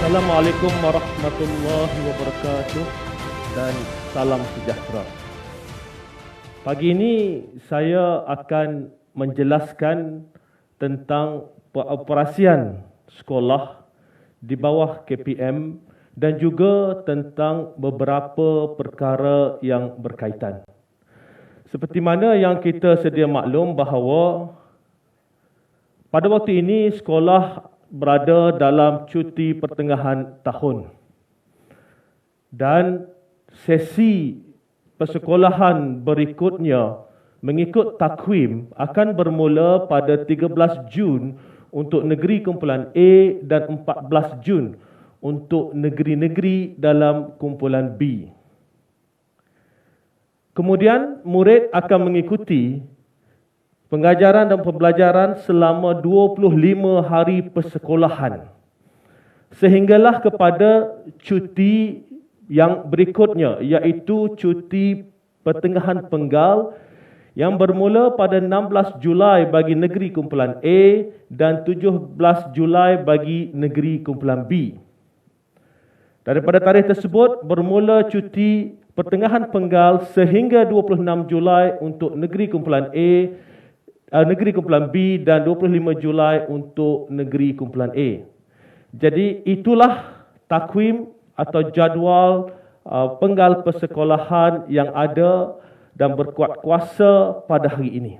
Assalamualaikum warahmatullahi wabarakatuh dan salam sejahtera. Pagi ini saya akan menjelaskan tentang pengoperasian sekolah di bawah KPM dan juga tentang beberapa perkara yang berkaitan. Seperti mana yang kita sedia maklum bahawa pada waktu ini sekolah berada dalam cuti pertengahan tahun dan sesi persekolahan berikutnya mengikut takwim akan bermula pada 13 Jun untuk negeri kumpulan A dan 14 Jun untuk negeri-negeri dalam kumpulan B. Kemudian murid akan mengikuti pengajaran dan pembelajaran selama 25 hari persekolahan sehinggalah kepada cuti yang berikutnya, iaitu cuti pertengahan penggal yang bermula pada 16 Julai bagi negeri kumpulan A dan 17 Julai bagi negeri kumpulan B. Daripada tarikh tersebut bermula cuti pertengahan penggal sehingga 26 Julai untuk negeri kumpulan A, negeri kumpulan B dan 25 Julai untuk negeri kumpulan A. Jadi itulah takwim atau jadual penggal persekolahan yang ada dan berkuat kuasa pada hari ini.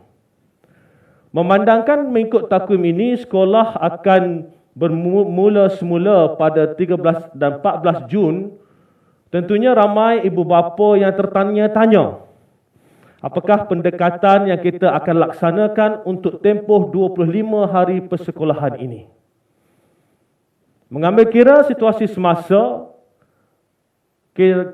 Memandangkan mengikut takwim ini, sekolah akan bermula semula pada 13 dan 14 Jun. Tentunya ramai ibu bapa yang tertanya-tanya, apakah pendekatan yang kita akan laksanakan untuk tempoh 25 hari persekolahan ini? Mengambil kira situasi semasa,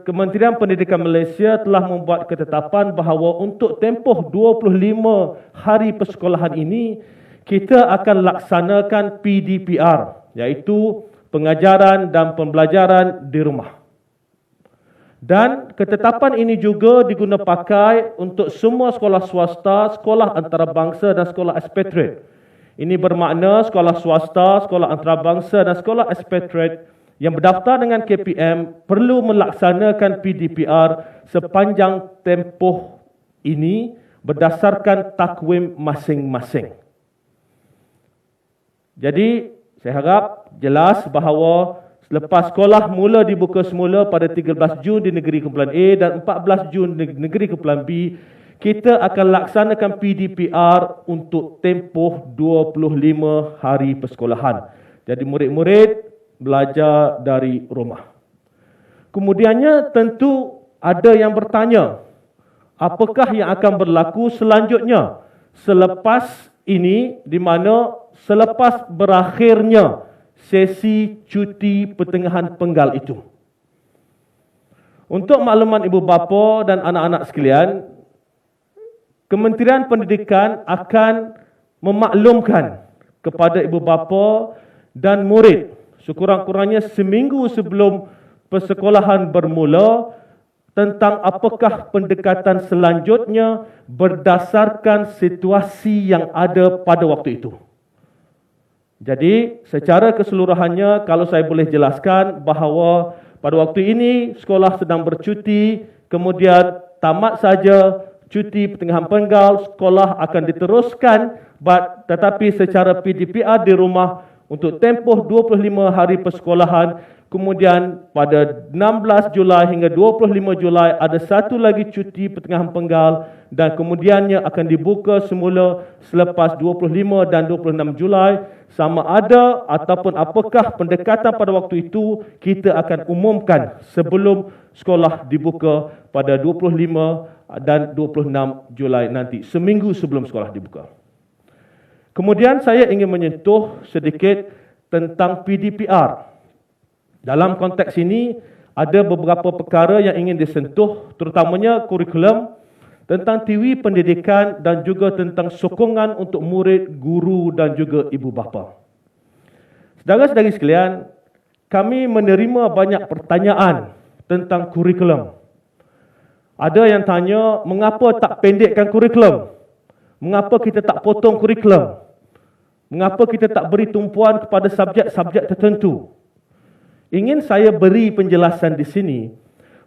Kementerian Pendidikan Malaysia telah membuat ketetapan bahawa untuk tempoh 25 hari persekolahan ini, kita akan laksanakan PDPR, iaitu pengajaran dan pembelajaran di rumah. Dan ketetapan ini juga diguna pakai untuk semua sekolah swasta, sekolah antarabangsa dan sekolah expatriate. Ini bermakna sekolah swasta, sekolah antarabangsa dan sekolah expatriate yang berdaftar dengan KPM perlu melaksanakan PDPR sepanjang tempoh ini berdasarkan takwim masing-masing. Jadi, saya harap jelas bahawa selepas sekolah mula dibuka semula pada 13 Jun di negeri kumpulan A dan 14 Jun di negeri kumpulan B, kita akan laksanakan PDPR untuk tempoh 25 hari persekolahan. Jadi murid-murid belajar dari rumah. Kemudiannya tentu ada yang bertanya, apakah yang akan berlaku selanjutnya selepas ini, di mana selepas berakhirnya sesi cuti pertengahan penggal itu. Untuk makluman ibu bapa dan anak-anak sekalian, Kementerian Pendidikan akan memaklumkan kepada ibu bapa dan murid sekurang-kurangnya seminggu sebelum persekolahan bermula tentang apakah pendekatan selanjutnya berdasarkan situasi yang ada pada waktu itu. Jadi, secara keseluruhannya, kalau saya boleh jelaskan bahawa pada waktu ini sekolah sedang bercuti, kemudian tamat saja cuti pertengahan penggal, sekolah akan diteruskan, tetapi secara PDPR di rumah untuk tempoh 25 hari persekolahan. Kemudian pada 16 Julai hingga 25 Julai ada satu lagi cuti pertengahan penggal dan kemudiannya akan dibuka semula selepas 25 dan 26 Julai. Sama ada ataupun apakah pendekatan pada waktu itu kita akan umumkan sebelum sekolah dibuka pada 25 dan 26 Julai nanti, seminggu sebelum sekolah dibuka. Kemudian saya ingin menyentuh sedikit tentang PDPR. Dalam konteks ini, ada beberapa perkara yang ingin disentuh, terutamanya kurikulum, tentang tiwi pendidikan dan juga tentang sokongan untuk murid, guru dan juga ibu bapa. Saudara-saudari sekalian, kami menerima banyak pertanyaan tentang kurikulum. Ada yang tanya, mengapa tak pendekkan kurikulum? Mengapa kita tak potong kurikulum? Mengapa kita tak beri tumpuan kepada subjek-subjek tertentu? ingin saya beri penjelasan di sini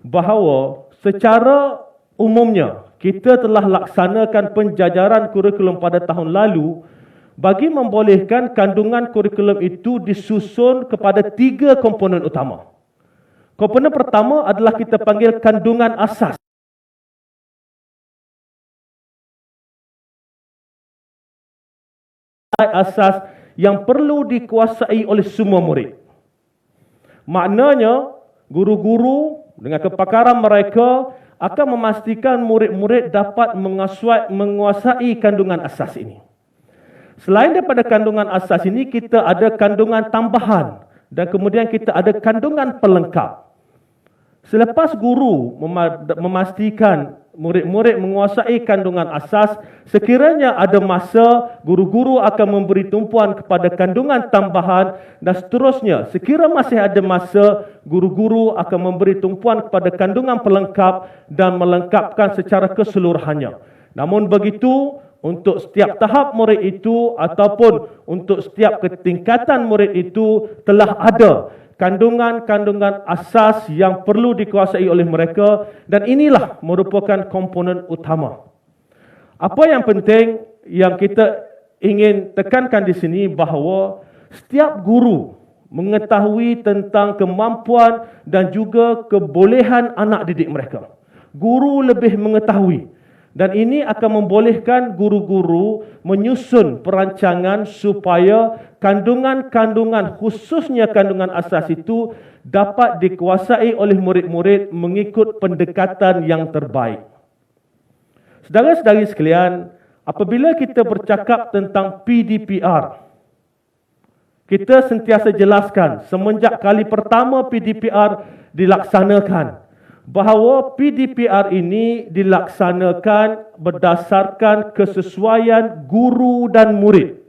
bahawa secara umumnya kita telah laksanakan penjajaran kurikulum pada tahun lalu bagi membolehkan kandungan kurikulum itu disusun kepada 3 komponen utama. Komponen pertama adalah kita panggil kandungan asas. Asas yang perlu dikuasai oleh semua murid. Maknanya, guru-guru dengan kepakaran mereka akan memastikan murid-murid dapat menguasai kandungan asas ini. Selain daripada kandungan asas ini, kita ada kandungan tambahan dan kemudian kita ada kandungan pelengkap. Selepas guru memastikan murid-murid menguasai kandungan asas, sekiranya ada masa, guru-guru akan memberi tumpuan kepada kandungan tambahan dan seterusnya. Sekiranya masih ada masa, guru-guru akan memberi tumpuan kepada kandungan pelengkap dan melengkapkan secara keseluruhannya. Namun begitu, untuk setiap tahap murid itu ataupun untuk setiap ketingkatan murid itu telah ada kandungan-kandungan asas yang perlu dikuasai oleh mereka dan inilah merupakan komponen utama. Apa yang penting yang kita ingin tekankan di sini bahawa setiap guru mengetahui tentang kemampuan dan juga kebolehan anak didik mereka. Guru lebih mengetahui. Dan ini akan membolehkan guru-guru menyusun perancangan supaya kandungan-kandungan, khususnya kandungan asas itu dapat dikuasai oleh murid-murid mengikut pendekatan yang terbaik. Saudara-saudari sekalian, apabila kita bercakap tentang PDPR, kita sentiasa jelaskan semenjak kali pertama PDPR dilaksanakan, bahawa PDPR ini dilaksanakan berdasarkan kesesuaian guru dan murid.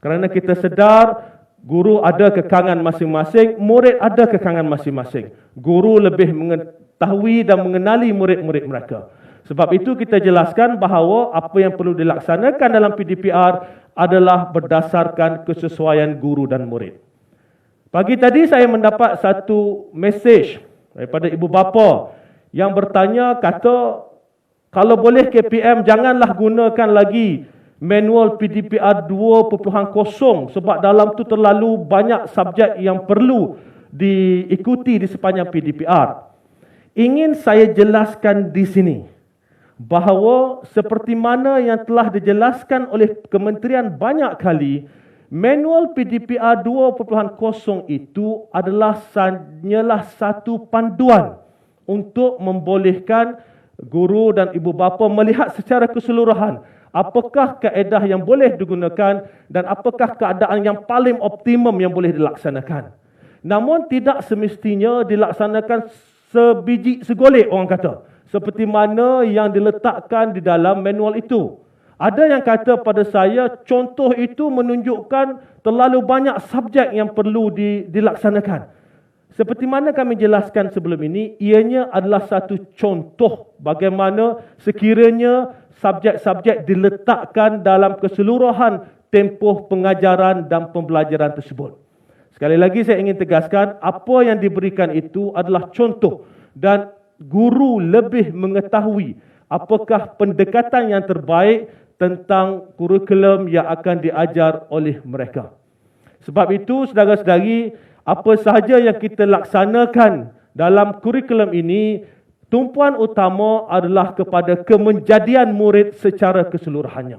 Kerana kita sedar guru ada kekangan masing-masing, murid ada kekangan masing-masing. Guru lebih mengetahui dan mengenali murid-murid mereka. Sebab itu kita jelaskan bahawa apa yang perlu dilaksanakan dalam PDPR adalah berdasarkan kesesuaian guru dan murid. Pagi tadi saya mendapat satu mesej daripada ibu bapa yang bertanya, kata kalau boleh KPM janganlah gunakan lagi manual PDPR 2.0 sebab dalam tu terlalu banyak subjek yang perlu diikuti di sepanjang PDPR. Ingin saya jelaskan di sini bahawa seperti mana yang telah dijelaskan oleh kementerian banyak kali, manual PDPR 2.0 itu adalah hanyalah satu panduan untuk membolehkan guru dan ibu bapa melihat secara keseluruhan apakah kaedah yang boleh digunakan dan apakah keadaan yang paling optimum yang boleh dilaksanakan. Namun tidak semestinya dilaksanakan sebiji segolek, orang kata, seperti mana yang diletakkan di dalam manual itu. Ada yang kata pada saya, contoh itu menunjukkan terlalu banyak subjek yang perlu dilaksanakan. Seperti mana kami jelaskan sebelum ini, ianya adalah satu contoh bagaimana sekiranya subjek-subjek diletakkan dalam keseluruhan tempoh pengajaran dan pembelajaran tersebut. Sekali lagi saya ingin tegaskan, apa yang diberikan itu adalah contoh dan guru lebih mengetahui apakah pendekatan yang terbaik tentang kurikulum yang akan diajar oleh mereka. Sebab itu, saudara-saudari, apa sahaja yang kita laksanakan dalam kurikulum ini, tumpuan utama adalah kepada kemenjadian murid secara keseluruhannya.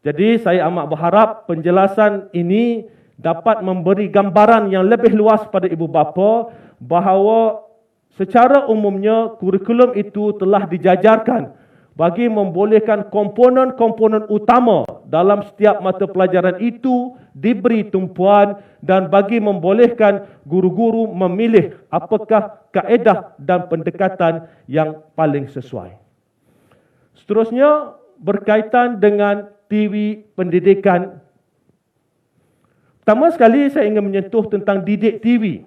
Jadi saya amat berharap penjelasan ini dapat memberi gambaran yang lebih luas pada ibu bapa bahawa secara umumnya kurikulum itu telah dijajarkan bagi membolehkan komponen-komponen utama dalam setiap mata pelajaran itu diberi tumpuan dan bagi membolehkan guru-guru memilih apakah kaedah dan pendekatan yang paling sesuai. Seterusnya berkaitan dengan TV pendidikan. Pertama sekali saya ingin menyentuh tentang didik TV.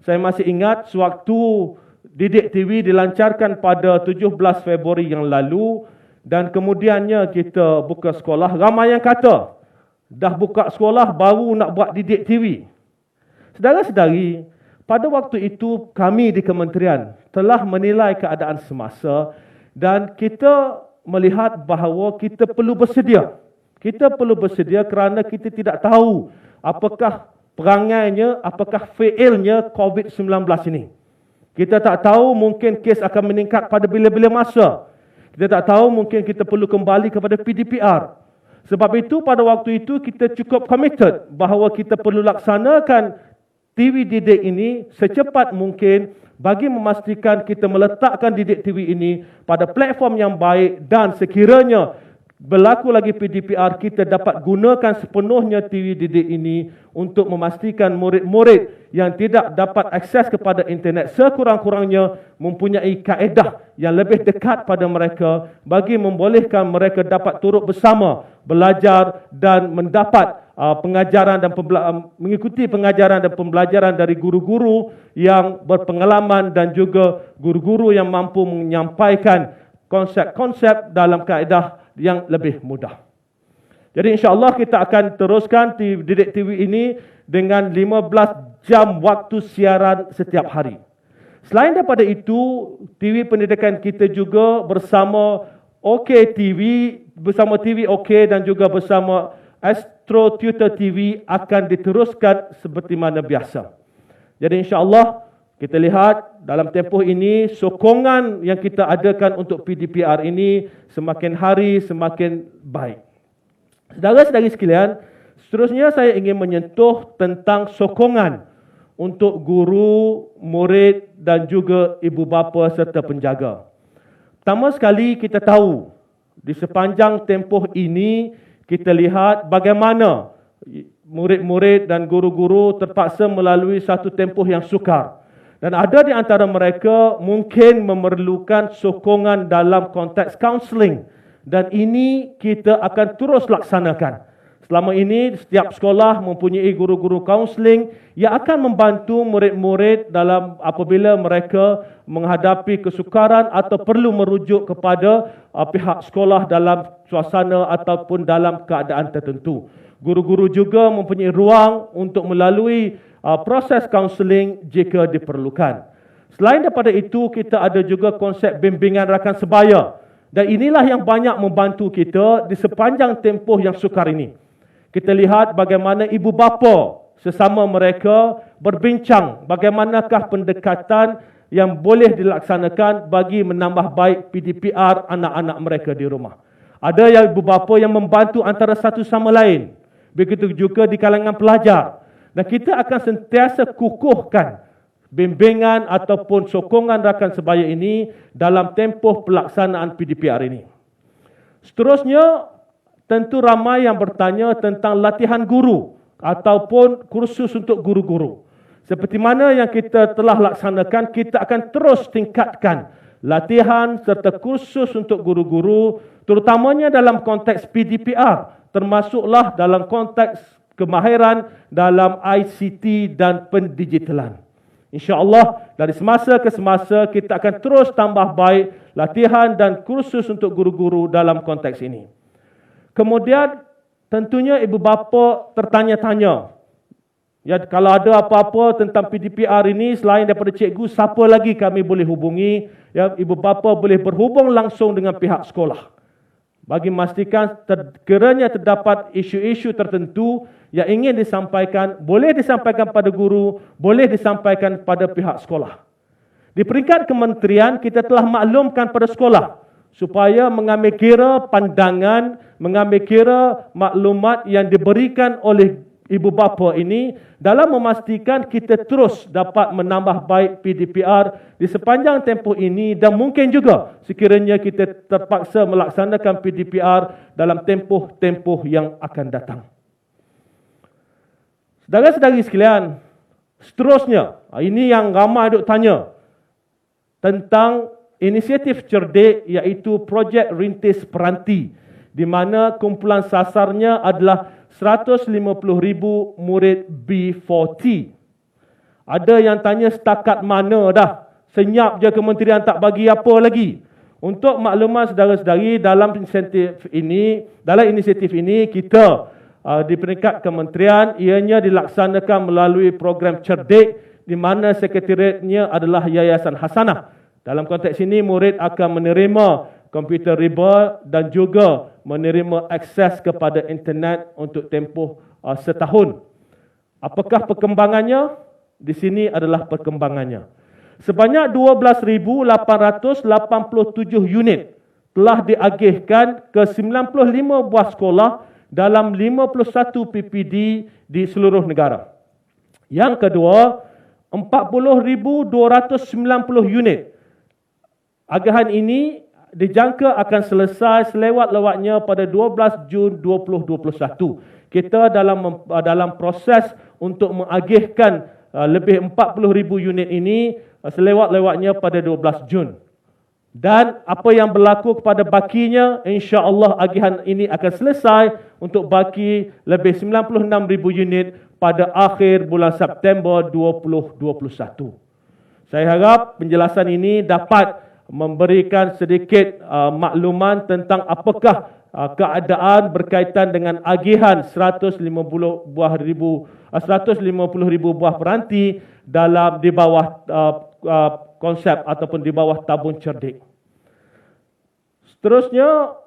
Saya masih ingat sewaktu Didik TV dilancarkan pada 17 Februari yang lalu dan kemudiannya kita buka sekolah. Ramai yang kata, dah buka sekolah baru nak buat Didik TV. Saudara-saudari, pada waktu itu kami di kementerian telah menilai keadaan semasa dan kita melihat bahawa kita perlu bersedia. Kita perlu bersedia kerana kita tidak tahu apakah perangainya, apakah failnya COVID-19 ini. Kita tak tahu mungkin kes akan meningkat pada bila-bila masa. Kita tak tahu mungkin kita perlu kembali kepada PDPR. Sebab itu pada waktu itu kita cukup committed bahawa kita perlu laksanakan TV Didik ini secepat mungkin bagi memastikan kita meletakkan Didik TV ini pada platform yang baik dan sekiranya berlaku lagi PDPR, kita dapat gunakan sepenuhnya TV Didik ini untuk memastikan murid-murid yang tidak dapat akses kepada internet sekurang-kurangnya mempunyai kaedah yang lebih dekat pada mereka bagi membolehkan mereka dapat turut bersama belajar dan mendapat pengajaran dan mengikuti pengajaran dan pembelajaran dari guru-guru yang berpengalaman dan juga guru-guru yang mampu menyampaikan konsep-konsep dalam kaedah yang lebih mudah. Jadi insya-Allah kita akan teruskan Didik TV ini dengan 15 jam waktu siaran setiap hari. Selain daripada itu, TV pendidikan kita juga bersama OK TV, bersama TV OK dan juga bersama Astro Tutor TV akan diteruskan seperti mana biasa. Jadi insya-Allah kita lihat dalam tempoh ini sokongan yang kita adakan untuk PDPR ini semakin hari semakin baik. Saudara-saudari sekalian, seterusnya saya ingin menyentuh tentang sokongan untuk guru, murid dan juga ibu bapa serta penjaga. Pertama sekali kita tahu di sepanjang tempoh ini kita lihat bagaimana murid-murid dan guru-guru terpaksa melalui satu tempoh yang sukar. Dan ada di antara mereka mungkin memerlukan sokongan dalam konteks counselling. Dan ini kita akan terus laksanakan. Selama ini setiap sekolah mempunyai guru-guru counselling yang akan membantu murid-murid dalam apabila mereka menghadapi kesukaran atau perlu merujuk kepada pihak sekolah dalam suasana ataupun dalam keadaan tertentu. Guru-guru juga mempunyai ruang untuk melalui proses kaunseling jika diperlukan. Selain daripada itu, kita ada juga konsep bimbingan rakan sebaya. Dan inilah yang banyak membantu kita di sepanjang tempoh yang sukar ini. Kita lihat bagaimana ibu bapa sesama mereka berbincang bagaimanakah pendekatan yang boleh dilaksanakan bagi menambah baik PDPR anak-anak mereka di rumah. Ada yang ibu bapa yang membantu antara satu sama lain. Begitu juga di kalangan pelajar. Dan kita akan sentiasa kukuhkan bimbingan ataupun sokongan rakan sebaya ini dalam tempoh pelaksanaan PDPR ini. Seterusnya, tentu ramai yang bertanya tentang latihan guru ataupun kursus untuk guru-guru. Seperti mana yang kita telah laksanakan, kita akan terus tingkatkan latihan serta kursus untuk guru-guru, terutamanya dalam konteks PDPR, termasuklah dalam konteks kemahiran dalam ICT dan pendigitalan. InsyaAllah dari semasa ke semasa kita akan terus tambah baik latihan dan kursus untuk guru-guru dalam konteks ini. Kemudian tentunya ibu bapa tertanya-tanya, ya, kalau ada apa-apa tentang PDPR ini selain daripada cikgu, siapa lagi kami boleh hubungi? Ya, ibu bapa boleh berhubung langsung dengan pihak sekolah bagi memastikan sekiranya terdapat isu-isu tertentu yang ingin disampaikan, boleh disampaikan pada guru, boleh disampaikan pada pihak sekolah. Di peringkat kementerian, kita telah maklumkan pada sekolah supaya mengambil kira pandangan, mengambil kira maklumat yang diberikan oleh ibu bapa ini dalam memastikan kita terus dapat menambah baik PDPR di sepanjang tempoh ini dan mungkin juga sekiranya kita terpaksa melaksanakan PDPR dalam tempoh-tempoh yang akan datang. Saudara-saudari sekalian, seterusnya, ini yang ramai duk tanya tentang inisiatif cerdik iaitu projek rintis peranti di mana kumpulan sasarnya adalah 150,000 murid B40. Ada yang tanya setakat mana dah? Senyap je kementerian tak bagi apa lagi. Untuk makluman saudara-saudari, dalam inisiatif ini kita di peringkat kementerian, ianya dilaksanakan melalui program cerdik di mana sekretariatnya adalah Yayasan Hasanah. Dalam konteks ini, murid akan menerima komputer riba dan juga menerima akses kepada internet untuk tempoh setahun. Apakah perkembangannya? Di sini adalah perkembangannya. Sebanyak 12,887 unit telah diagihkan ke 95 buah sekolah dalam 51 PPD di seluruh negara. Yang kedua, 40,290 unit. Agihan ini dijangka akan selesai selewat-lewatnya pada 12 Jun 2021. Kita dalam proses untuk mengagihkan lebih 40,000 unit ini selewat-lewatnya pada 12 Jun. Dan apa yang berlaku kepada bakinya, insya-Allah agihan ini akan selesai untuk baki lebih 96,000 unit pada akhir bulan September 2021. Saya harap penjelasan ini dapat memberikan sedikit makluman tentang apakah keadaan berkaitan dengan agihan 150,000 buah peranti di bawah konsep ataupun di bawah tabung cerdik. Seterusnya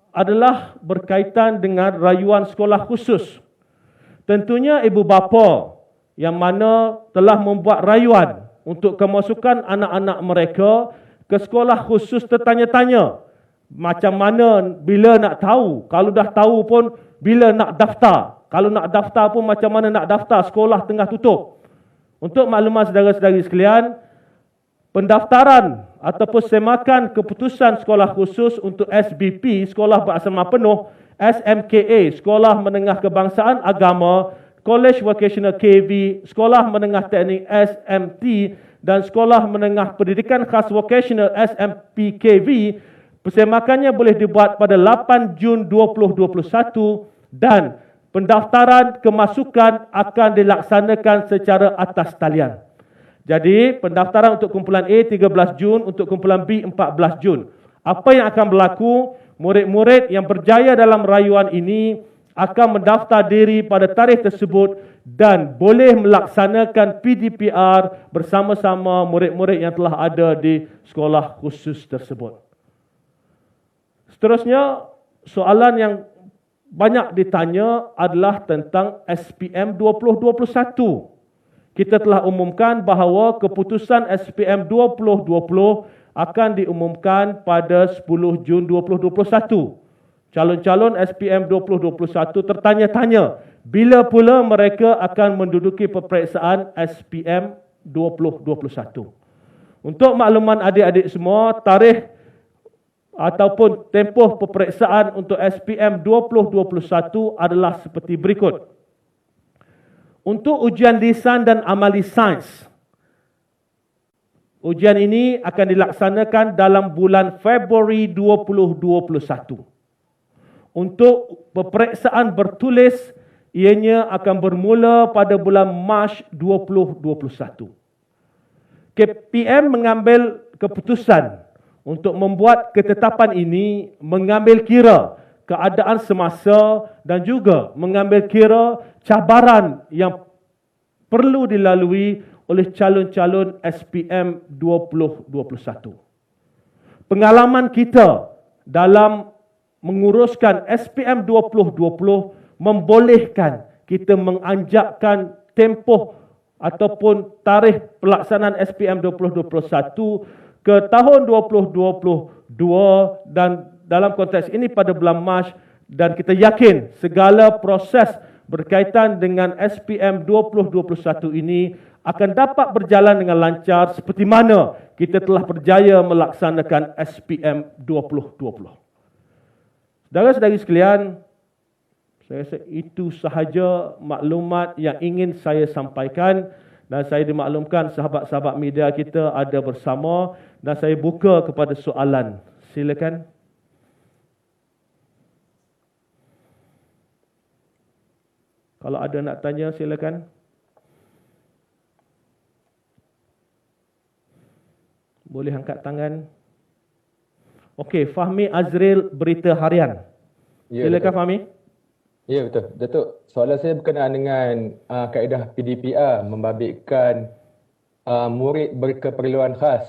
adalah berkaitan dengan rayuan sekolah khusus. Tentunya ibu bapa yang mana telah membuat rayuan untuk kemasukan anak-anak mereka ke sekolah khusus tertanya-tanya macam mana bila nak tahu, kalau dah tahu pun bila nak daftar, kalau nak daftar pun macam mana nak daftar, sekolah tengah tutup. Untuk makluman saudara-saudari sekalian, pendaftaran ataupun semakan keputusan sekolah khusus untuk SBP, sekolah berasrama penuh, SMKA, Sekolah Menengah Kebangsaan Agama, College Vocational KV, Sekolah Menengah Teknik SMT dan Sekolah Menengah Pendidikan Khas Vocational SMPKV, persemakannya boleh dibuat pada 8 Jun 2021 dan pendaftaran kemasukan akan dilaksanakan secara atas talian. Jadi, pendaftaran untuk kumpulan A 13 Jun, untuk kumpulan B 14 Jun. Apa yang akan berlaku? Murid-murid yang berjaya dalam rayuan ini akan mendaftar diri pada tarikh tersebut dan boleh melaksanakan PDPR bersama-sama murid-murid yang telah ada di sekolah khusus tersebut. Seterusnya, soalan yang banyak ditanya adalah tentang SPM 2021. Kita telah umumkan bahawa keputusan SPM 2020 akan diumumkan pada 10 Jun 2021. Calon-calon SPM 2021 tertanya-tanya bila pula mereka akan menduduki peperiksaan SPM 2021. Untuk makluman adik-adik semua, tarikh ataupun tempoh peperiksaan untuk SPM 2021 adalah seperti berikut. Untuk ujian lisan dan amali sains, ujian ini akan dilaksanakan dalam bulan Februari 2021. Untuk peperiksaan bertulis, ianya akan bermula pada bulan Mac 2021. KPM mengambil keputusan untuk membuat ketetapan ini mengambil kira keadaan semasa dan juga mengambil kira cabaran yang perlu dilalui oleh calon-calon SPM 2021. Pengalaman kita dalam menguruskan SPM 2020 membolehkan kita menganjakkan tempoh ataupun tarikh pelaksanaan SPM 2021 ke tahun 2022 dan dalam konteks ini pada bulan Mac, dan kita yakin segala proses berkaitan dengan SPM 2021 ini akan dapat berjalan dengan lancar seperti mana kita telah berjaya melaksanakan SPM 2020. Saudara-saudari sekalian, saya rasa itu sahaja maklumat yang ingin saya sampaikan dan saya dimaklumkan sahabat-sahabat media kita ada bersama dan saya buka kepada soalan. Silakan. Kalau ada nak tanya, silakan. Boleh angkat tangan. Okey, Fahmi Azril, Berita Harian. Ya, silakan Fahmi. Ya, betul. Datuk, soalan saya berkenaan dengan kaedah PDPR membabitkan murid berkeperluan khas.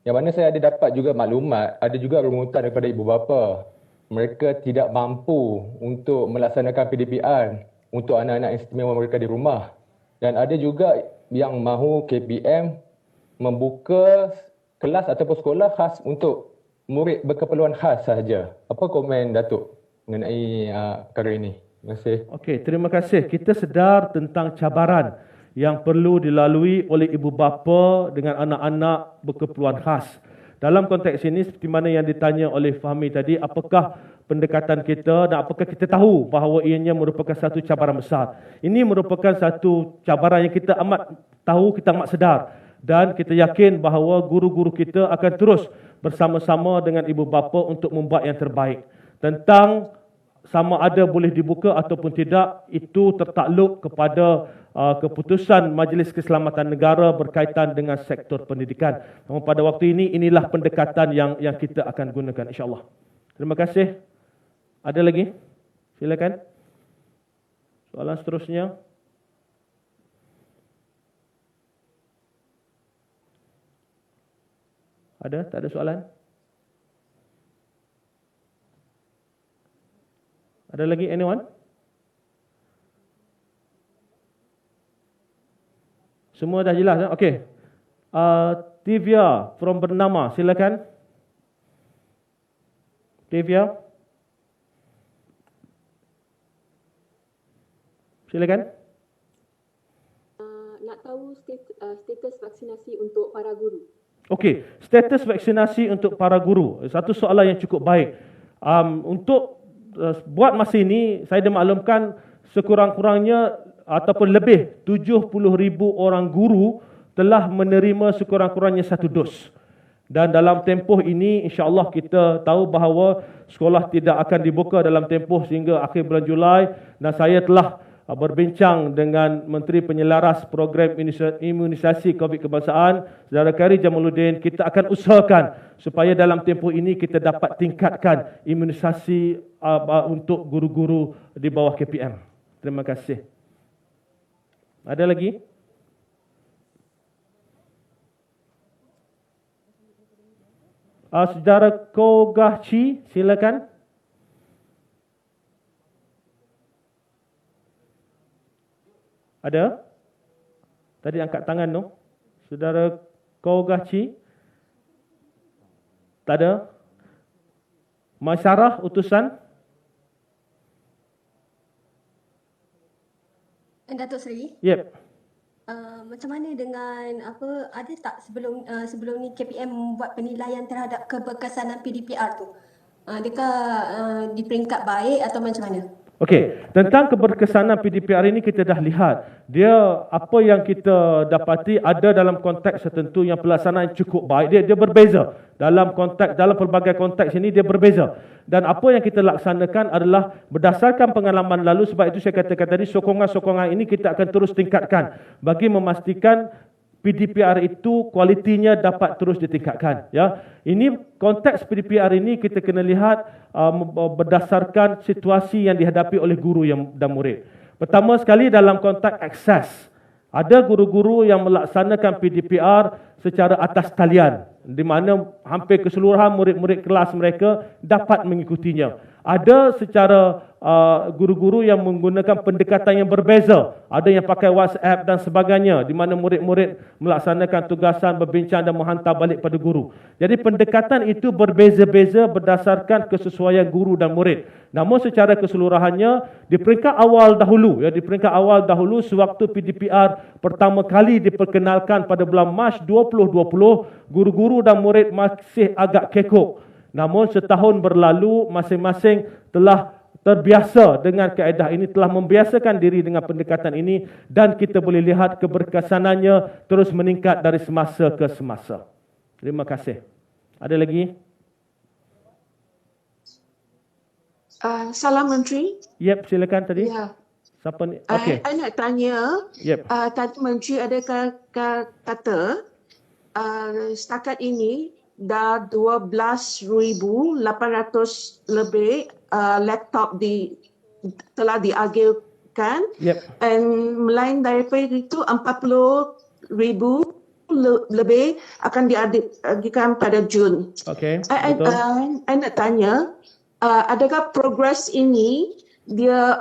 Yang mana saya ada dapat juga maklumat, ada juga rungutan daripada ibu bapa. Mereka tidak mampu untuk melaksanakan PDPR untuk anak-anak istimewa mereka di rumah. Dan ada juga yang mahu KPM membuka kelas ataupun sekolah khas untuk murid berkeperluan khas sahaja. Apa komen Datuk mengenai perkara ini? Terima kasih. Okey, terima kasih. Kita sedar tentang cabaran yang perlu dilalui oleh ibu bapa dengan anak-anak berkeperluan khas. Dalam konteks ini, seperti mana yang ditanya oleh Fahmi tadi, apakah pendekatan kita dan apakah kita tahu bahawa ianya merupakan satu cabaran besar. Ini merupakan satu cabaran yang kita amat tahu, kita amat sedar. Dan kita yakin bahawa guru-guru kita akan terus bersama-sama dengan ibu bapa untuk membuat yang terbaik. Tentang sama ada boleh dibuka ataupun tidak, itu tertakluk kepada keputusan Majlis Keselamatan Negara berkaitan dengan sektor pendidikan. Namun pada waktu ini, inilah pendekatan yang kita akan gunakan, insyaAllah. Terima kasih. Ada lagi? Silakan. Soalan seterusnya. Ada? Tak ada soalan? Ada lagi anyone? Semua dah jelas. Okey. Tivia from Bernama, silakan. Tivia. Silakan. Nak tahu status vaksinasi untuk para guru. Okey, status vaksinasi untuk para guru. Satu soalan yang cukup baik. Untuk buat masa ini, saya dimaklumkan sekurang-kurangnya ataupun lebih 70,000 orang guru telah menerima sekurang-kurangnya satu dos. Dan dalam tempoh ini, insya-Allah kita tahu bahawa sekolah tidak akan dibuka dalam tempoh sehingga akhir bulan Julai, dan saya telah berbincang dengan Menteri Penyelaras Program Imunisasi COVID Kebangsaan, Saudara Khairi Jamaluddin. Kita akan usahakan supaya dalam tempoh ini kita dapat tingkatkan imunisasi untuk guru-guru di bawah KPM. Terima kasih. Ada lagi? Saudara Kogahchi, silakan. Ada? Tadi angkat tangan tu. Saudara Kogahchi? Tak ada? Masyarah utusan? Datuk Seri, Yep. macam mana dengan ada tak sebelum ni KPM membuat penilaian terhadap keberkesanan PDPR tu? Adakah di peringkat baik atau macam mana? Okey, tentang keberkesanan PDPR ini kita dah lihat. Dia apa yang kita dapati ada dalam konteks tertentu yang pelaksanaan cukup baik. Dia berbeza. Dalam pelbagai konteks ini dia berbeza. Dan apa yang kita laksanakan adalah berdasarkan pengalaman lalu, sebab itu saya katakan tadi sokongan-sokongan ini kita akan terus tingkatkan bagi memastikan PDPR itu kualitinya dapat terus ditingkatkan. Ya, ini konteks PDPR ini kita kena lihat berdasarkan situasi yang dihadapi oleh guru dan murid. Pertama sekali dalam konteks akses, ada guru-guru yang melaksanakan PDPR secara atas talian, di mana hampir keseluruhan murid-murid kelas mereka dapat mengikutinya. Ada secara guru-guru yang menggunakan pendekatan yang berbeza. Ada yang pakai WhatsApp dan sebagainya, di mana murid-murid melaksanakan tugasan, berbincang dan menghantar balik pada guru. Jadi pendekatan itu berbeza-beza berdasarkan kesesuaian guru dan murid. Namun secara keseluruhannya, di peringkat awal dahulu, sewaktu PDPR pertama kali diperkenalkan pada bulan Mac 2020, guru-guru dan murid masih agak kekok. Namun setahun berlalu, masing-masing telah terbiasa dengan kaedah ini, telah membiasakan diri dengan pendekatan ini, dan kita boleh lihat keberkesanannya terus meningkat dari semasa ke semasa. Terima kasih. Ada lagi? Salam Menteri. Yep, silakan tadi. Ya. Siapa ni? Okey. Saya nak tanya, Yep. tadi Menteri ada kata setakat ini dah 12,800 lebih laptop telah diagihkan, Yep. dan melain daripada itu 40,000 lebih akan diagihkan pada Jun. Okey, I betul. nak tanya, adakah progres ini dia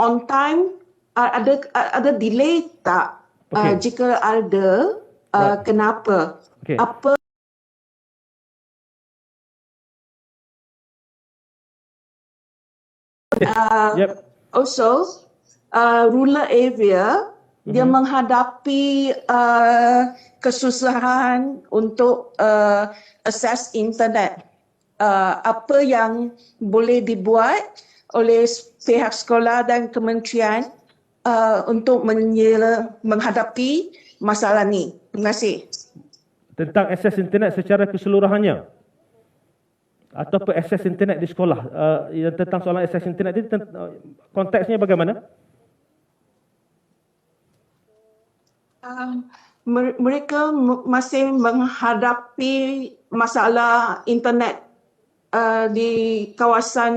on time, ada delay tak? Okey. Jika ada, Right. kenapa? Okey. Apa Yep. also rural area dia menghadapi kesusahan untuk akses internet. Apa yang boleh dibuat oleh pihak sekolah dan kementerian untuk menghadapi masalah ni? Terima kasih. Tentang akses internet secara keseluruhannya ataupun akses internet di sekolah, yang tentang soalan akses internet ini konteksnya bagaimana? Mereka masih menghadapi masalah internet di kawasan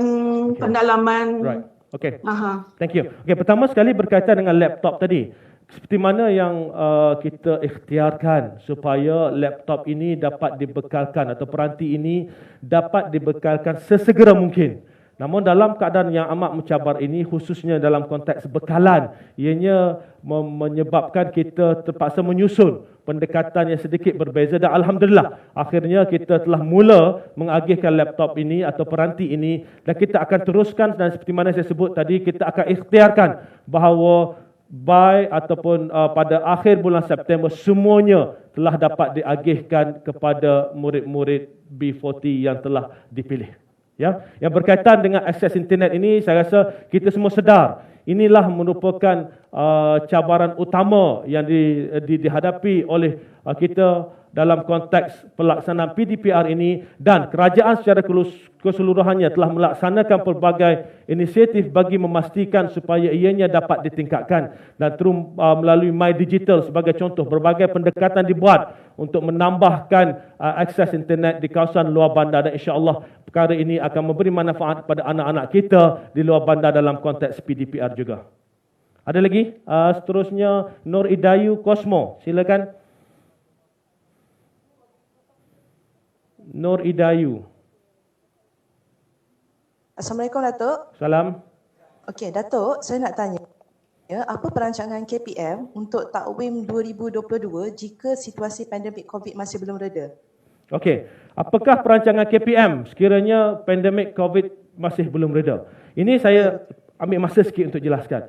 pendalaman. Right. Okey. Aha. Thank you. Okey, pertama sekali berkaitan dengan laptop tadi. Seperti mana yang kita ikhtiarkan supaya laptop ini dapat dibekalkan atau peranti ini dapat dibekalkan sesegera mungkin. Namun dalam keadaan yang amat mencabar ini, khususnya dalam konteks bekalan, ianya menyebabkan kita terpaksa menyusun pendekatan yang sedikit berbeza, dan alhamdulillah akhirnya kita telah mula mengagihkan laptop ini atau peranti ini, dan kita akan teruskan, dan seperti mana saya sebut tadi, kita akan ikhtiarkan bahawa by ataupun pada akhir bulan September semuanya telah dapat diagihkan kepada murid-murid B40 yang telah dipilih. Ya, yang berkaitan dengan akses internet ini, saya rasa kita semua sedar inilah merupakan cabaran utama yang dihadapi oleh kita dalam konteks pelaksanaan PDPR ini, dan kerajaan secara keseluruhannya telah melaksanakan pelbagai inisiatif bagi memastikan supaya ianya dapat ditingkatkan, dan terus melalui My Digital sebagai contoh, berbagai pendekatan dibuat untuk menambahkan akses internet di kawasan luar bandar, dan insya-Allah perkara ini akan memberi manfaat kepada anak-anak kita di luar bandar dalam konteks PDPR juga. Ada lagi? Seterusnya Nur Idayu Kosmo, silakan. Nur Idayu. Assalamualaikum Datuk. Salam. Okey Datuk, saya nak tanya, apa perancangan KPM untuk takwim 2022 jika situasi pandemik COVID masih belum reda? Okey, apakah perancangan KPM sekiranya pandemik COVID masih belum reda? Ini saya ambil masa sikit untuk jelaskan.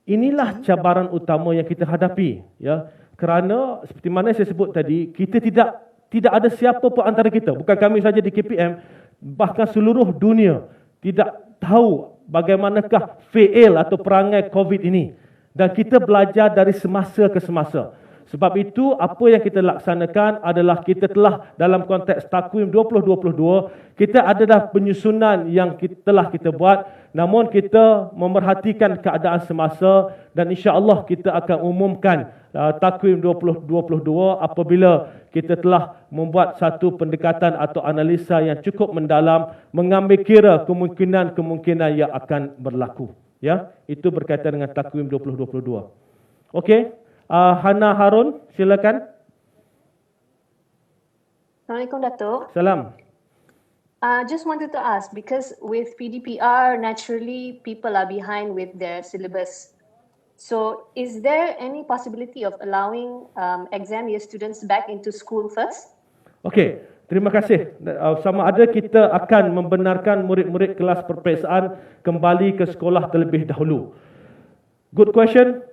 Inilah cabaran utama yang kita hadapi, ya. Kerana seperti mana saya sebut tadi, kita tidak ada siapa pun antara kita, bukan kami saja di KPM, bahkan seluruh dunia tidak tahu bagaimanakah fail atau perangai COVID ini. Dan kita belajar dari semasa ke semasa. Sebab itu, apa yang kita laksanakan adalah kita telah dalam konteks takwim 2022, kita adalah penyusunan yang telah kita buat, namun kita memerhatikan keadaan semasa, dan insya-Allah kita akan umumkan takwim 2022 apabila kita telah membuat satu pendekatan atau analisa yang cukup mendalam, mengambil kira kemungkinan-kemungkinan yang akan berlaku. Ya, itu berkaitan dengan takwim 2022. Okey, Hana Harun, silakan. Assalamualaikum Datuk. Salam. Just wanted to ask, because with PDPR, naturally people are behind with their syllabus. So is there any possibility of allowing exam year students back into school first? Okey, terima kasih. Sama ada kita akan membenarkan murid-murid kelas peperiksaan kembali ke sekolah terlebih dahulu. Good question.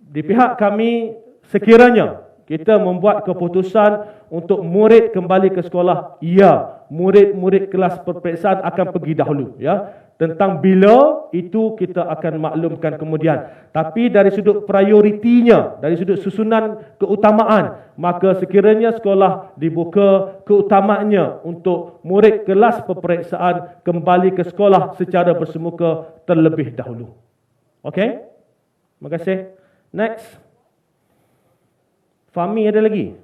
Di pihak kami, sekiranya kita membuat keputusan untuk murid kembali ke sekolah, ya, murid-murid kelas peperiksaan akan pergi dahulu, ya. Tentang bila itu kita akan maklumkan kemudian. Tapi dari sudut prioritinya, dari sudut susunan keutamaan, maka sekiranya sekolah dibuka, keutamaannya untuk murid kelas peperiksaan kembali ke sekolah secara bersemuka terlebih dahulu. Okey? Terima kasih. Next. Fahmi ada lagi?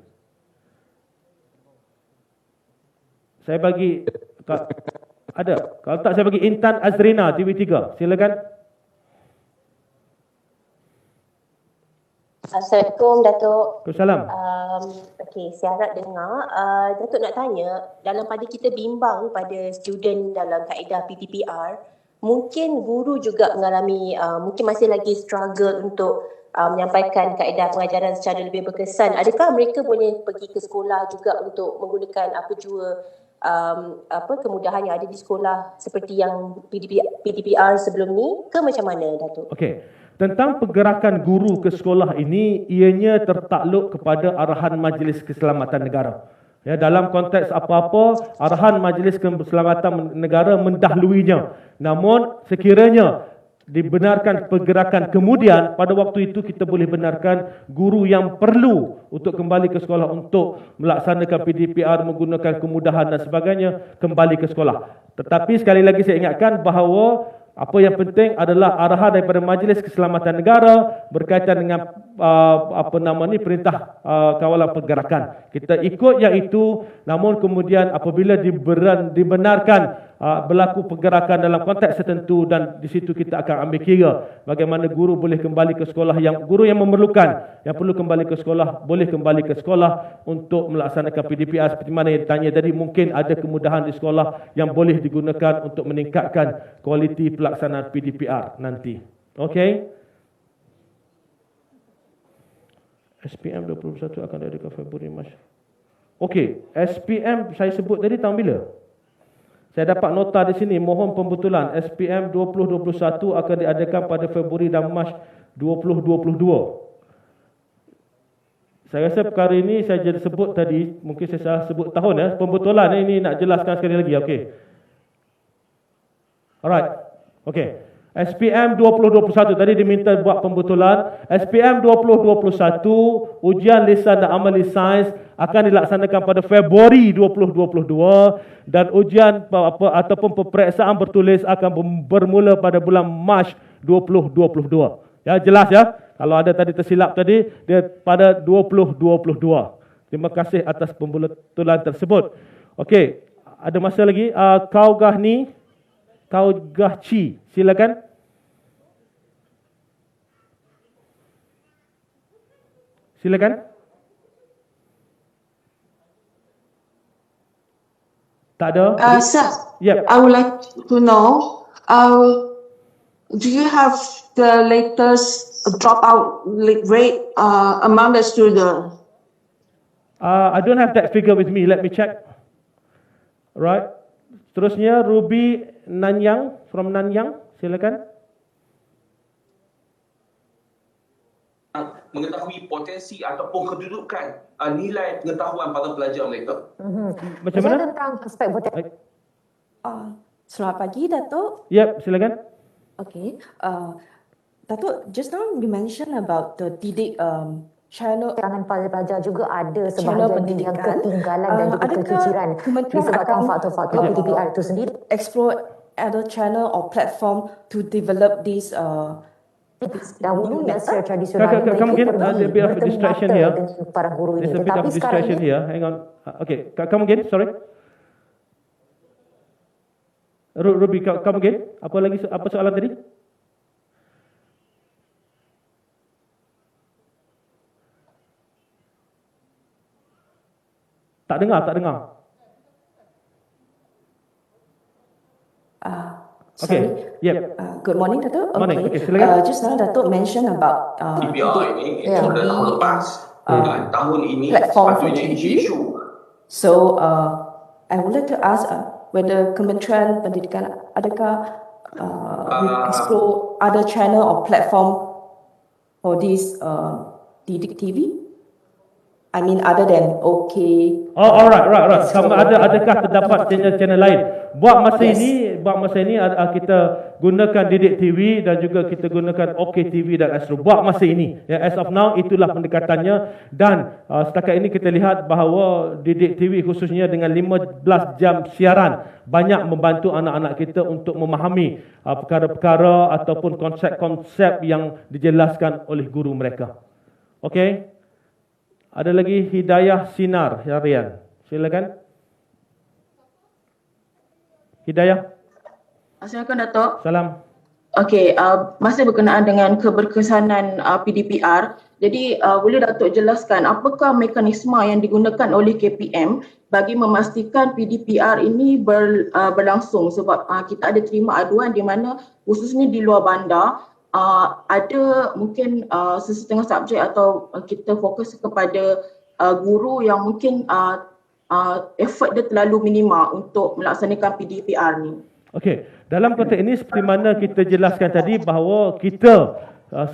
Saya bagi Ada. Kalau tak saya bagi Intan Azrina TV3. Silakan. Assalamualaikum Datuk. Waalaikumsalam. Okey, saya harap dengar. Datuk nak tanya, dalam pada kita bimbang pada student dalam kaedah PTPR, mungkin guru juga mengalami, mungkin masih lagi struggle untuk menyampaikan kaedah pengajaran secara lebih berkesan. Adakah mereka boleh pergi ke sekolah juga untuk menggunakan apa jua kemudahan yang ada di sekolah seperti yang PTPR sebelum ni ke macam mana Datuk? Okey. Tentang pergerakan guru ke sekolah ini, ianya tertakluk kepada arahan Majlis Keselamatan Negara. Ya, dalam konteks apa-apa, arahan Majlis Keselamatan Negara mendahuluinya. Namun sekiranya dibenarkan pergerakan kemudian, pada waktu itu kita boleh benarkan guru yang perlu untuk kembali ke sekolah untuk melaksanakan PDPR, menggunakan kemudahan dan sebagainya, kembali ke sekolah. Tetapi sekali lagi saya ingatkan bahawa apa yang penting adalah arahan daripada Majlis Keselamatan Negara berkaitan dengan perintah kawalan pergerakan. Kita ikut yang itu, namun kemudian apabila dibenarkan berlaku pergerakan dalam konteks tertentu, dan di situ kita akan ambil kira bagaimana guru boleh kembali ke sekolah, guru yang memerlukan, yang perlu kembali ke sekolah, boleh kembali ke sekolah untuk melaksanakan PDPR seperti mana yang ditanya tadi. Mungkin ada kemudahan di sekolah yang boleh digunakan untuk meningkatkan kualiti pelaksanaan PDPR nanti. Okey. SPM 21 akan diadakan Februari Mac. Okey, SPM saya sebut tadi tahun bila? Saya dapat nota di sini, mohon pembetulan. SPM 2021 akan diadakan pada Februari dan Mac 2022. Saya rasa perkara ini saya jadi sebut tadi, mungkin saya salah sebut tahun ya. Pembetulan ini nak jelaskan sekali lagi. Okey. Alright. Okey. SPM 2021 tadi diminta buat pembetulan. SPM 2021 ujian lisan dan amali sains akan dilaksanakan pada Februari 2022 dan ujian ataupun peperiksaan bertulis akan bermula pada bulan Mac 2022. Ya, jelas ya. Kalau ada tadi tersilap tadi, dia pada 2022. Terima kasih atas pembetulan tersebut. Okey, ada masa lagi. Kau Gahci, silakan. Silakan. Tak ada? Sir, Yep. I would like to know, do you have the latest dropout rate among the students? I don't have that figure with me. Let me check. Right. Seterusnya Ruby Nanyang from Nanyang, silakan. Mengetahui potensi ataupun kedudukan nilai pengetahuan para pelajar mereka. Macam mana? Tentang aspek potensi. Selamat pagi, Datuk. Yep, silakan. Okay. Datuk, just now you mentioned about the didik channel Kalangan para pelajar juga ada channel sebahagian yang pendidikan. ketinggalan dan juga Adakah kekeciran Kementerian disebabkan akan, faktor-faktor PDPR itu sendiri. explore other channel or platform to develop this Dahulunya secara tradisional Come mereka again, pergi a bit of bertemu distraction mata here. dengan para guru ini. There's a bit Tetapi of sekarang distraction ini here. Hang on. Okay, come again, sorry. Ruby, come again. Apa soalan tadi? Tak dengar. Okay. Yep. Good morning, Datuk. Morning. Okay, silakan. Just now Datuk mentioned about PDPR ini pada tahun lepas. Tahun ini platform for sepatutnya TV. isu. So, I would like to ask whether Kementerian Pendidikan adakah will explore other channel or platform for this Didik TV? I mean, other than OK. Oh, alright. Sama adakah terdapat channel lain? Buat masa ini kita gunakan Didik TV dan juga kita gunakan OK TV dan Astro. Buat masa ini, ya, as of now itulah pendekatannya, dan setakat ini kita lihat bahawa Didik TV khususnya dengan 15 jam siaran banyak membantu anak-anak kita untuk memahami perkara-perkara ataupun konsep-konsep yang dijelaskan oleh guru mereka. Okey. Ada lagi Hidayah Sinar Harian. Silakan. Hidayah. Assalamualaikum Datuk. Salam. Okey, masih berkenaan dengan keberkesanan PDPR. Jadi boleh Datuk jelaskan apakah mekanisme yang digunakan oleh KPM bagi memastikan PDPR ini berlangsung, sebab kita ada terima aduan di mana khususnya di luar bandar ada mungkin sesetengah subjek atau kita fokus kepada guru yang mungkin effort dia terlalu minima untuk melaksanakan PDPR ni. Okey, dalam konteks ini seperti mana kita jelaskan tadi bahawa kita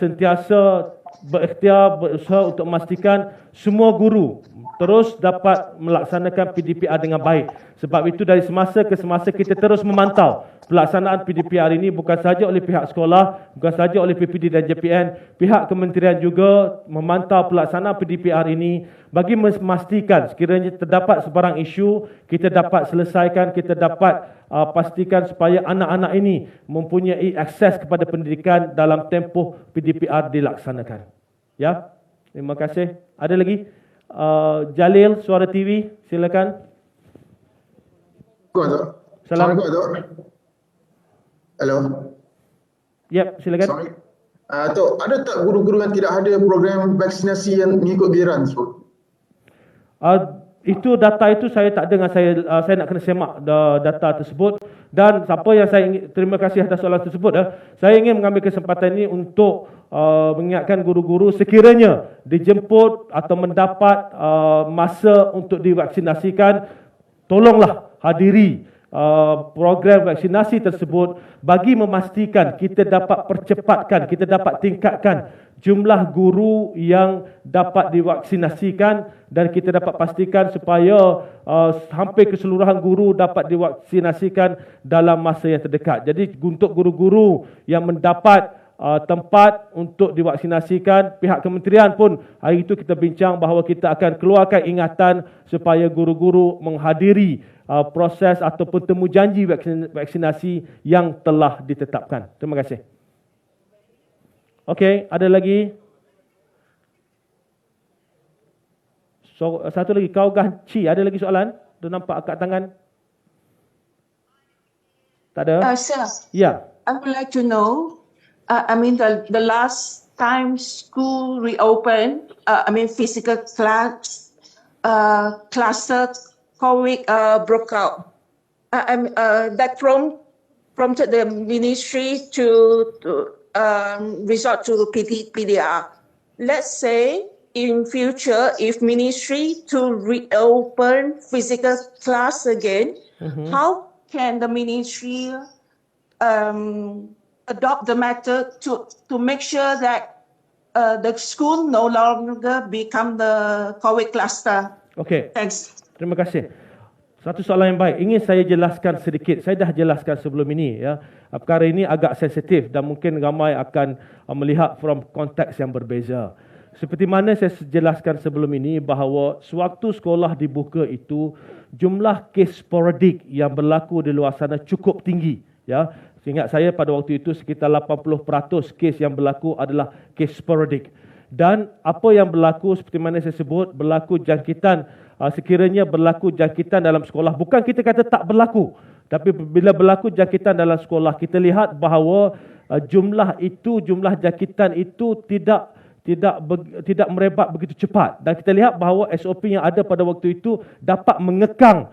sentiasa berikhtiar berusaha untuk memastikan semua guru terus dapat melaksanakan PDPR dengan baik. Sebab itu dari semasa ke semasa kita terus memantau pelaksanaan PDPR ini bukan sahaja oleh pihak sekolah, bukan sahaja oleh PPD dan JPN, pihak kementerian juga memantau pelaksanaan PDPR ini bagi memastikan sekiranya terdapat sebarang isu, kita dapat selesaikan, kita dapat pastikan supaya anak-anak ini mempunyai akses kepada pendidikan dalam tempoh PDPR dilaksanakan. Ya, terima kasih. Ada lagi? Jalil, Suara TV, silakan. Salam. Hello. Yep, silakan. Sorry. Tok, ada tak guru-guru yang tidak ada program vaksinasi yang mengikut giliran? Itu data itu saya tak dengar, saya nak kena semak data tersebut. Dan siapa yang saya ingin, terima kasih atas soalan tersebut. Saya ingin mengambil kesempatan ini untuk mengingatkan guru-guru sekiranya dijemput atau mendapat masa untuk divaksinasikan, tolonglah hadiri program vaksinasi tersebut bagi memastikan kita dapat percepatkan, kita dapat tingkatkan jumlah guru yang dapat divaksinasikan dan kita dapat pastikan supaya hampir keseluruhan guru dapat divaksinasikan dalam masa yang terdekat. Jadi untuk guru-guru yang mendapat tempat untuk divaksinasikan, pihak kementerian pun hari itu kita bincang bahawa kita akan keluarkan ingatan supaya guru-guru menghadiri proses ataupun temu janji vaksinasi yang telah ditetapkan. Terima kasih. Okey, ada lagi? Satu lagi, Kau Ganci, ada lagi soalan? Dia nampak angkat tangan. Tak ada? Sir, Ya. I would like to know, the last time school reopened, physical class, cluster COVID broke out. That prompted the ministry to resort to PDR. Let's say in future, if ministry to reopen physical class again, how can the ministry adopt the method to make sure that the school no longer become the COVID cluster? Okey. Thanks. Terima kasih. Satu soalan yang baik. Ingin saya jelaskan sedikit. Saya dah jelaskan sebelum ini. Ya. Perkara ini agak sensitif dan mungkin ramai akan melihat from konteks yang berbeza. Seperti mana saya jelaskan sebelum ini bahawa sewaktu sekolah dibuka itu, jumlah kes sporadik yang berlaku di luar sana cukup tinggi. Ya. Ingat saya pada waktu itu sekitar 80% kes yang berlaku adalah kes sporadik. Dan apa yang berlaku seperti mana saya sebut, berlaku jangkitan. Sekiranya berlaku jangkitan dalam sekolah, bukan kita kata tak berlaku, tapi bila berlaku jangkitan dalam sekolah, kita lihat bahawa jumlah jangkitan itu tidak merebak begitu cepat, dan kita lihat bahawa SOP yang ada pada waktu itu dapat mengekang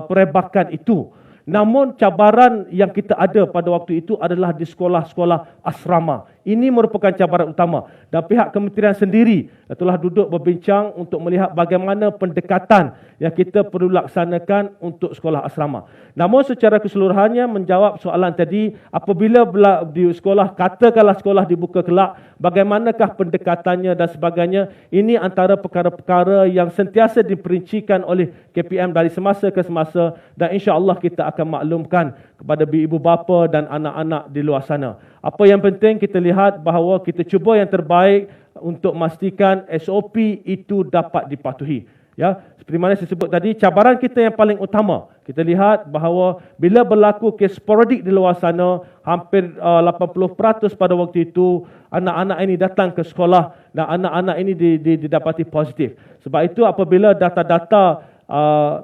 perebakan itu. Namun cabaran yang kita ada pada waktu itu adalah di sekolah-sekolah asrama. Ini merupakan cabaran utama. Dan pihak kementerian sendiri telah duduk berbincang untuk melihat bagaimana pendekatan yang kita perlu laksanakan untuk sekolah asrama. Namun secara keseluruhannya menjawab soalan tadi, apabila di sekolah, katakanlah sekolah dibuka kelak, bagaimanakah pendekatannya dan sebagainya, ini antara perkara-perkara yang sentiasa diperincikan oleh KPM dari semasa ke semasa, dan insya-Allah kita akan maklumkan kepada ibu bapa dan anak-anak di luar sana. Apa yang penting kita lihat bahawa kita cuba yang terbaik untuk memastikan SOP itu dapat dipatuhi. Ya, seperti mana saya sebut tadi, cabaran kita yang paling utama, kita lihat bahawa bila berlaku kes sporadik di luar sana, hampir 80% pada waktu itu anak-anak ini datang ke sekolah dan anak-anak ini didapati positif. Sebab itu apabila data-data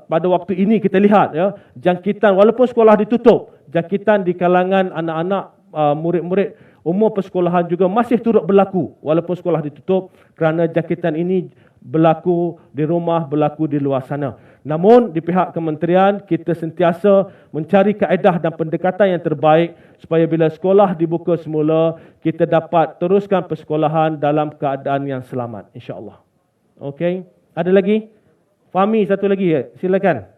pada waktu ini kita lihat ya, jangkitan walaupun sekolah ditutup, jangkitan di kalangan anak-anak murid-murid umur persekolahan juga masih turut berlaku walaupun sekolah ditutup, kerana jangkitan ini berlaku di rumah, berlaku di luar sana. Namun di pihak kementerian kita sentiasa mencari kaedah dan pendekatan yang terbaik supaya bila sekolah dibuka semula kita dapat teruskan persekolahan dalam keadaan yang selamat, insya-Allah. Okey, ada lagi? Fahmi satu lagi ya, silakan.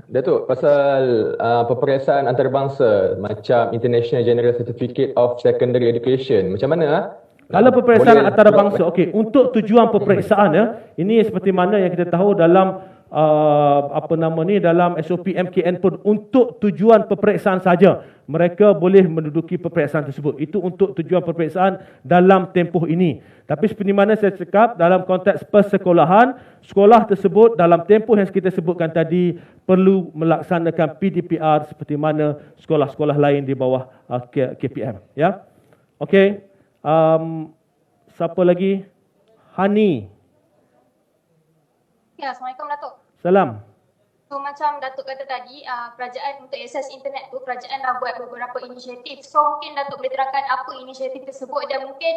Datuk, pasal peperiksaan antarabangsa macam International General Certificate of Secondary Education, macam mana? Kalau peperiksaan Boleh antarabangsa, okey, untuk tujuan peperiksaan ya, ini seperti mana yang kita tahu dalam dalam SOP MKN pun untuk tujuan peperiksaan saja mereka boleh menduduki peperiksaan tersebut. Itu untuk tujuan peperiksaan dalam tempoh ini. Tapi seperti mana saya cakap, dalam konteks persekolahan, sekolah tersebut dalam tempoh yang kita sebutkan tadi perlu melaksanakan PDPR seperti mana sekolah-sekolah lain di bawah KPM. Ya, okey. Siapa lagi? Hani. Ya, Assalamualaikum Datuk. Salam. So macam Datuk kata tadi, kerajaan untuk akses internet tu, kerajaan dah buat beberapa inisiatif. So mungkin Datuk boleh terangkan apa inisiatif tersebut dan mungkin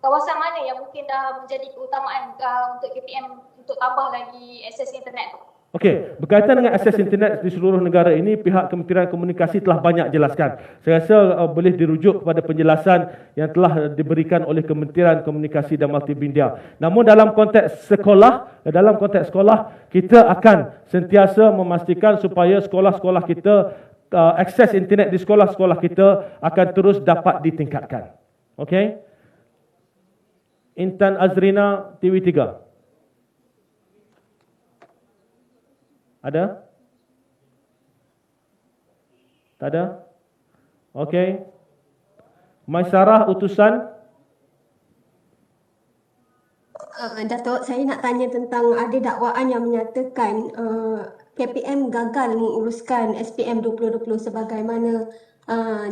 kawasan mana yang mungkin dah menjadi keutamaan untuk KPM untuk tambah lagi akses internet tu. Okey, berkaitan dengan akses internet di seluruh negara ini, pihak Kementerian Komunikasi telah banyak jelaskan. Saya rasa boleh dirujuk kepada penjelasan yang telah diberikan oleh Kementerian Komunikasi dan Multimedia. Namun dalam konteks sekolah, kita akan sentiasa memastikan supaya sekolah-sekolah kita, akses internet di sekolah-sekolah kita akan terus dapat ditingkatkan. Okey? Intan Azrina, TV3. Ada? Tak ada? Okey. Maisarah, utusan. Datuk, saya nak tanya tentang ada dakwaan yang menyatakan KPM gagal menguruskan SPM 2020 sebagaimana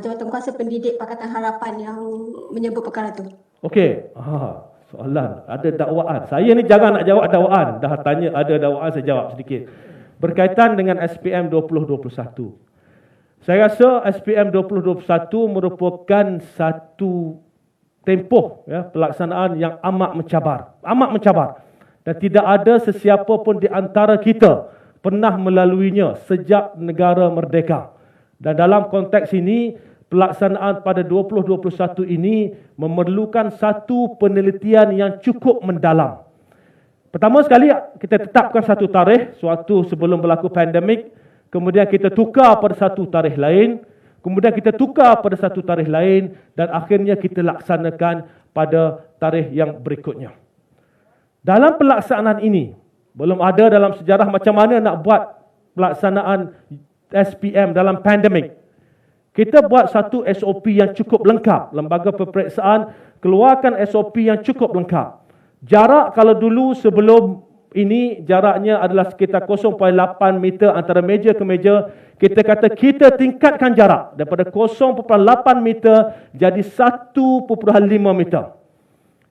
Jawatan Kuasa Pendidik Pakatan Harapan yang menyebut perkara itu. Okey. Soalan, ada dakwaan. Saya ni jarang nak jawab dakwaan. Dah tanya ada dakwaan, saya jawab sedikit. Berkaitan dengan SPM 2021. Saya rasa SPM 2021 merupakan satu tempoh ya, pelaksanaan yang amat mencabar. Dan tidak ada sesiapa pun di antara kita pernah melaluinya sejak negara merdeka. Dan dalam konteks ini, pelaksanaan pada 2021 ini memerlukan satu penelitian yang cukup mendalam. Pertama sekali, kita tetapkan satu tarikh suatu sebelum berlaku pandemik, kemudian kita tukar pada satu tarikh lain, kemudian kita tukar pada satu tarikh lain, dan akhirnya kita laksanakan pada tarikh yang berikutnya. Dalam pelaksanaan ini, belum ada dalam sejarah macam mana nak buat pelaksanaan SPM dalam pandemik. Kita buat satu SOP yang cukup lengkap. Lembaga peperiksaan keluarkan SOP yang cukup lengkap. Jarak kalau dulu sebelum ini jaraknya adalah sekitar 0.8 meter antara meja ke meja. Kita kata kita tingkatkan jarak daripada 0.8 meter jadi 1.5 meter.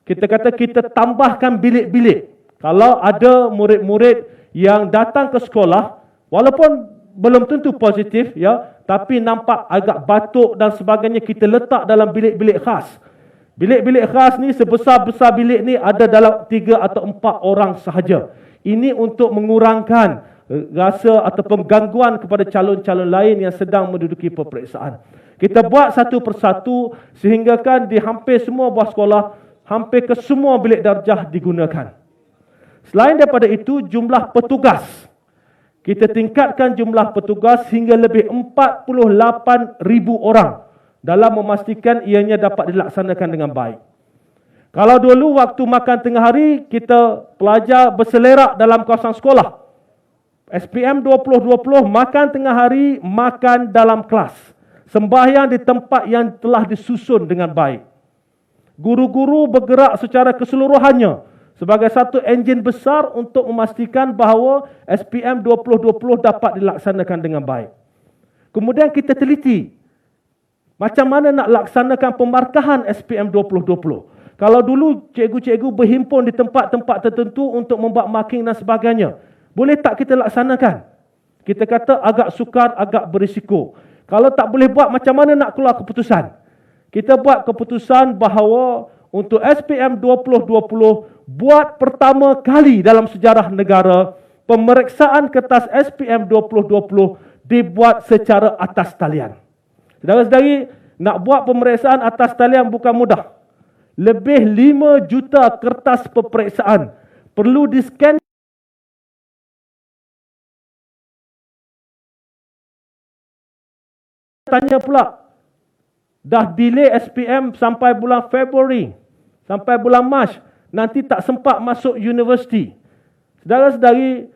Kita kata kita tambahkan bilik-bilik. Kalau ada murid-murid yang datang ke sekolah, walaupun belum tentu positif ya, tapi nampak agak batuk dan sebagainya, kita letak dalam bilik-bilik khas. Bilik-bilik khas ni sebesar-besar bilik ni ada dalam 3 atau 4 orang sahaja. Ini untuk mengurangkan rasa ataupun gangguan kepada calon-calon lain yang sedang menduduki peperiksaan. Kita buat satu persatu sehinggakan di hampir semua buah sekolah, hampir ke semua bilik darjah digunakan. Selain daripada itu, jumlah petugas. Kita tingkatkan jumlah petugas hingga lebih 48,000 orang dalam memastikan ianya dapat dilaksanakan dengan baik. Kalau dulu waktu makan tengah hari, kita pelajar berselerak dalam kawasan sekolah. SPM 2020, makan tengah hari, makan dalam kelas. Sembahyang di tempat yang telah disusun dengan baik. Guru-guru bergerak secara keseluruhannya sebagai satu enjin besar untuk memastikan bahawa SPM 2020 dapat dilaksanakan dengan baik. Kemudian kita teliti macam mana nak laksanakan pemarkahan SPM 2020. Kalau dulu cikgu-cikgu berhimpun di tempat-tempat tertentu untuk membuat marking dan sebagainya, boleh tak kita laksanakan? Kita kata agak sukar, agak berisiko. Kalau tak boleh buat, macam mana nak keluar keputusan? Kita buat keputusan bahawa untuk SPM 2020 buat pertama kali dalam sejarah negara, pemeriksaan kertas SPM 2020 dibuat secara atas talian. Saudara-saudari, nak buat pemeriksaan atas talian bukan mudah. Lebih 5 juta kertas peperiksaan perlu di-scan. Tanya pula, dah delay SPM sampai bulan Februari, sampai bulan Mac, nanti tak sempat masuk universiti. Saudara-saudari,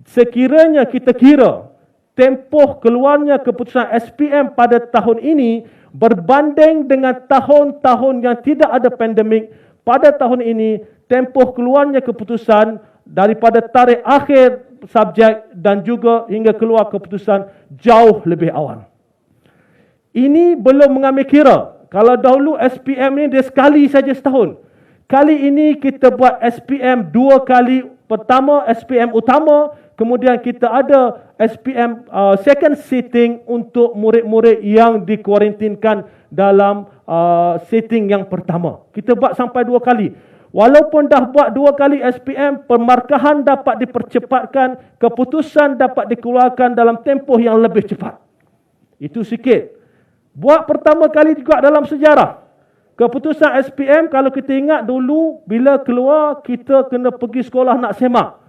sekiranya kita kira tempoh keluarnya keputusan SPM pada tahun ini berbanding dengan tahun-tahun yang tidak ada pandemik, pada tahun ini tempoh keluarnya keputusan daripada tarikh akhir subjek dan juga hingga keluar keputusan jauh lebih awal. Ini belum mengambil kira. Kalau dahulu SPM ni dia sekali saja setahun. Kali ini kita buat SPM 2 kali. Pertama SPM utama, kemudian kita ada SPM second sitting untuk murid-murid yang dikuarantinkan dalam sitting yang pertama. Kita buat sampai 2 kali. Walaupun dah buat 2 kali SPM, pemarkahan dapat dipercepatkan, keputusan dapat dikeluarkan dalam tempoh yang lebih cepat. Itu sikit. Buat pertama kali juga dalam sejarah. Keputusan SPM, kalau kita ingat dulu, bila keluar, kita kena pergi sekolah nak semak.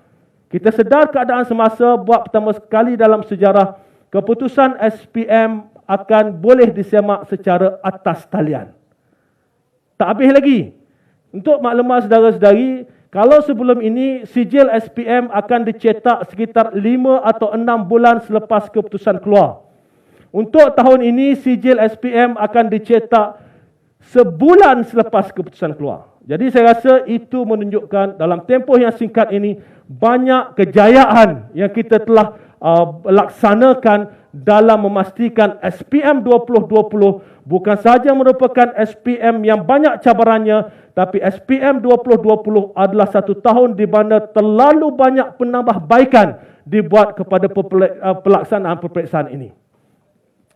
Kita sedar keadaan semasa, buat pertama sekali dalam sejarah, keputusan SPM akan boleh disemak secara atas talian. Tak habis lagi. Untuk maklumat saudara-saudari, kalau sebelum ini, sijil SPM akan dicetak sekitar 5 atau 6 bulan selepas keputusan keluar. Untuk tahun ini, sijil SPM akan dicetak sebulan selepas keputusan keluar. Jadi saya rasa itu menunjukkan dalam tempoh yang singkat ini, banyak kejayaan yang kita telah laksanakan dalam memastikan SPM 2020 bukan sahaja merupakan SPM yang banyak cabarannya, tapi SPM 2020 adalah satu tahun di mana terlalu banyak penambahbaikan dibuat kepada pelaksanaan peperiksaan ini.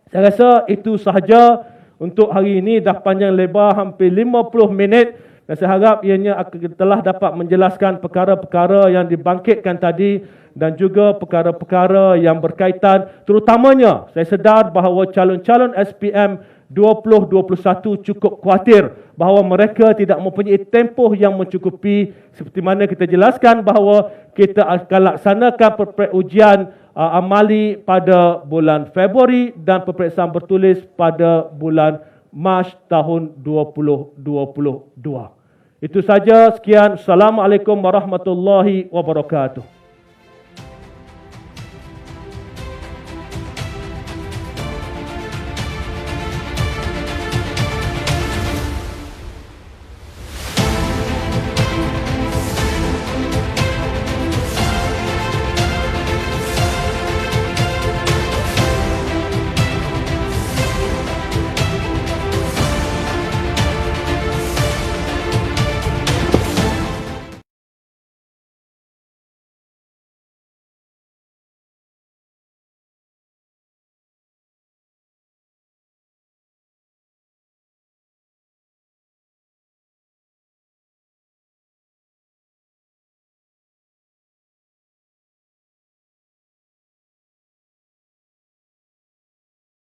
Saya rasa itu sahaja untuk hari ini, dah panjang lebar hampir 50 minit dan saya harap ianya telah dapat menjelaskan perkara-perkara yang dibangkitkan tadi dan juga perkara-perkara yang berkaitan, terutamanya saya sedar bahawa calon-calon SPM 2021 cukup khawatir bahawa mereka tidak mempunyai tempoh yang mencukupi, seperti mana kita jelaskan bahawa kita akan laksanakan ujian amali pada bulan Februari dan peperiksaan bertulis pada bulan Mac tahun 2022. Itu saja, sekian. Assalamualaikum warahmatullahi wabarakatuh.